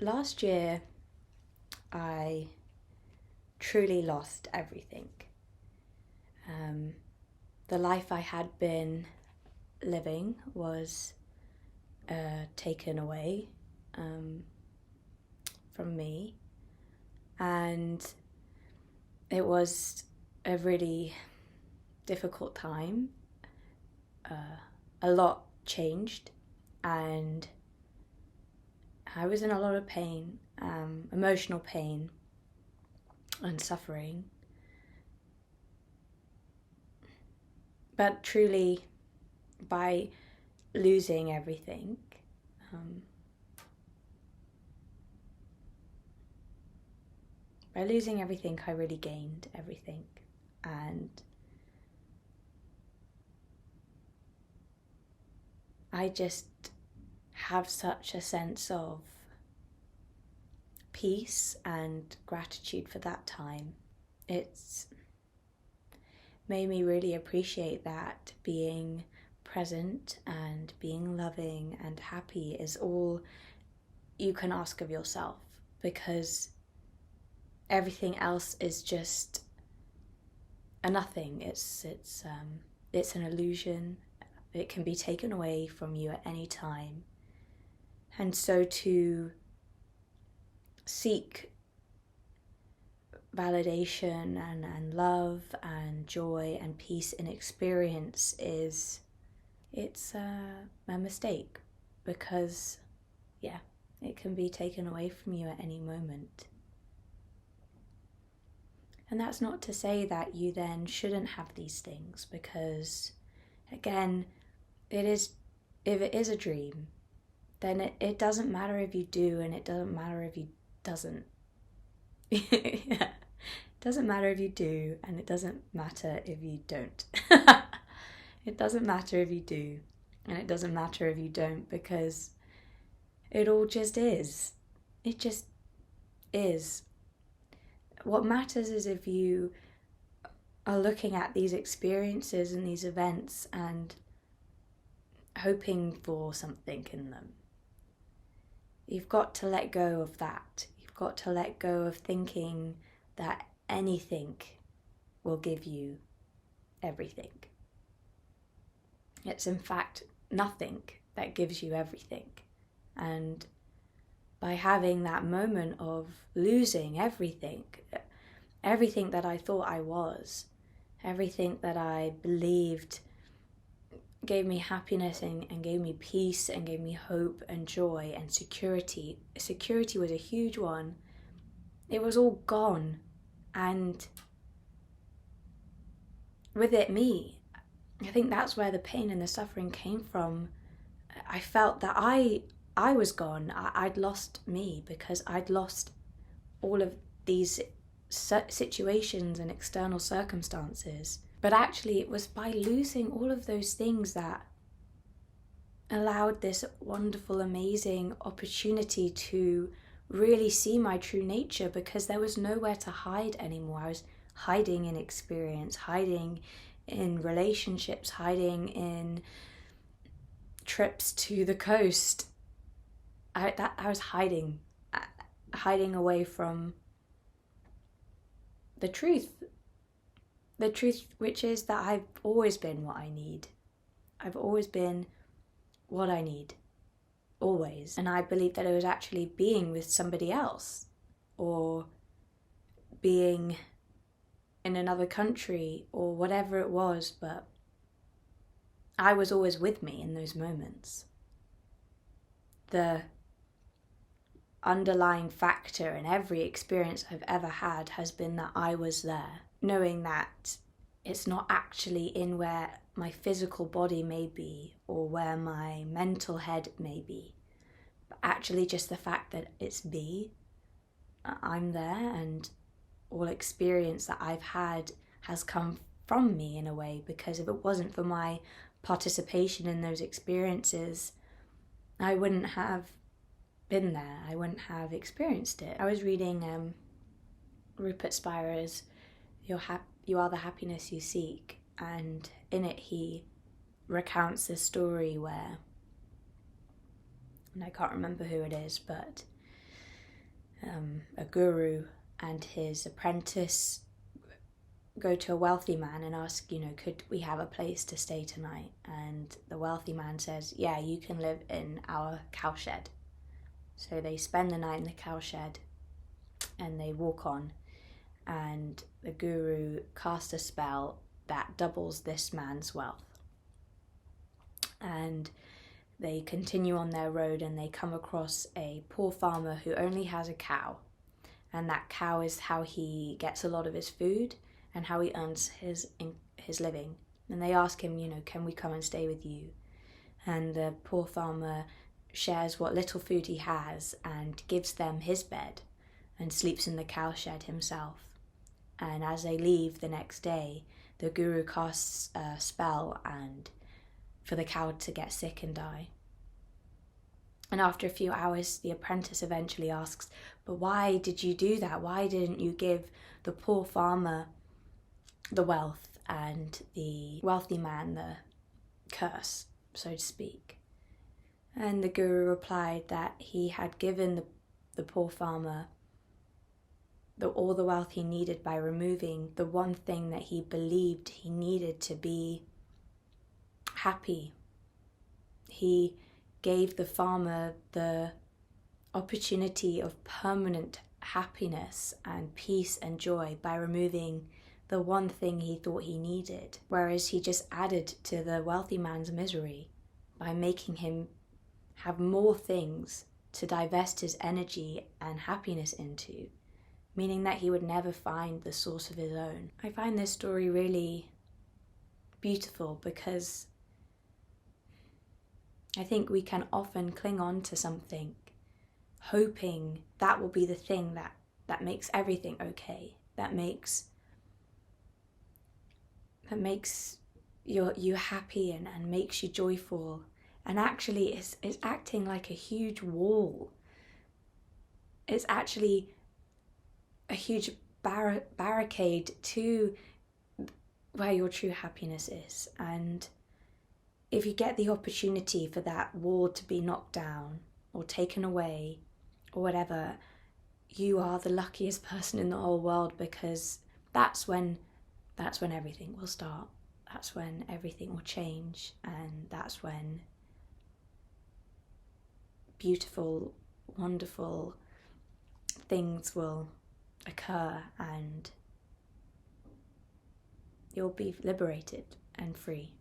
last year I truly lost everything. The life I had been living was taken away from me, and it was a really difficult time. A lot changed, and I was in a lot of pain, emotional pain and suffering. But truly, by losing everything, I really gained everything. And I just have such a sense of peace and gratitude for that time. It's made me really appreciate that being present and being loving and happy is all you can ask of yourself, because everything else is just a nothing. It's an illusion. It can be taken away from you at any time. And so to seek validation and love and joy and peace in experience it's a mistake, because it can be taken away from you at any moment. And that's not to say that you then shouldn't have these things, because again, if it is a dream, then it doesn't matter if you do, and it doesn't matter if you doesn't. It doesn't matter if you do, and it doesn't matter if you don't. It doesn't matter if you do, and it doesn't matter if you don't, because it all just is. It just is. What matters is if you are looking at these experiences and these events and hoping for something in them. You've got to let go of that. You've got to let go of thinking that anything will give you everything. It's in fact nothing that gives you everything. And by having that moment of losing everything that I thought I was, everything that I believed gave me happiness and gave me peace and gave me hope and joy and security. Security was a huge one. It was all gone. And with it, me. I think that's where the pain and the suffering came from. I felt that I was gone. I'd lost me, because I'd lost all of these situations and external circumstances. But actually it was by losing all of those things that allowed this wonderful, amazing opportunity to really see my true nature, because there was nowhere to hide anymore. I was hiding in experience, hiding in relationships, hiding in trips to the coast. I was hiding away from the truth which is that I've always been what I need. I've always been what I need, always. And I believe that it was actually being with somebody else, or being in another country, or whatever it was, but I was always with me in those moments. The underlying factor in every experience I've ever had has been that I was there, knowing that it's not actually in where my physical body may be or where my mental head may be, but actually just the fact that it's me, I'm there, and all experience that I've had has come from me in a way, because if it wasn't for my participation in those experiences, I wouldn't have been there. I wouldn't have experienced it. I was reading Rupert Spira's You Are the Happiness You Seek, and in it he recounts this story where, and I can't remember who it is, but a guru and his apprentice go to a wealthy man and ask, could we have a place to stay tonight? And the wealthy man says, yeah, you can live in our cowshed. So they spend the night in the cowshed and they walk on, and the guru casts a spell that doubles this man's wealth. And they continue on their road and they come across a poor farmer who only has a cow. And that cow is how he gets a lot of his food and how he earns his living. And they ask him, can we come and stay with you? And the poor farmer shares what little food he has and gives them his bed and sleeps in the cowshed himself. And as they leave the next day, the guru casts a spell and for the cow to get sick and die. And after a few hours, the apprentice eventually asks, but why did you do that? Why didn't you give the poor farmer the wealth and the wealthy man the curse, so to speak? And the guru replied that he had given the poor farmer all the wealth he needed by removing the one thing that he believed he needed to be happy. He gave the farmer the opportunity of permanent happiness and peace and joy by removing the one thing he thought he needed, whereas he just added to the wealthy man's misery by making him have more things to divest his energy and happiness into, meaning that he would never find the source of his own. I find this story really beautiful because I think we can often cling on to something hoping that will be the thing that makes everything okay, that makes you happy and makes you joyful, and actually is acting like a huge wall. It's actually a huge barricade to where your true happiness is. And if you get the opportunity for that wall to be knocked down or taken away or whatever, you are the luckiest person in the whole world, because that's when everything will start. That's when everything will change, and that's when beautiful, wonderful things will occur and you'll be liberated and free.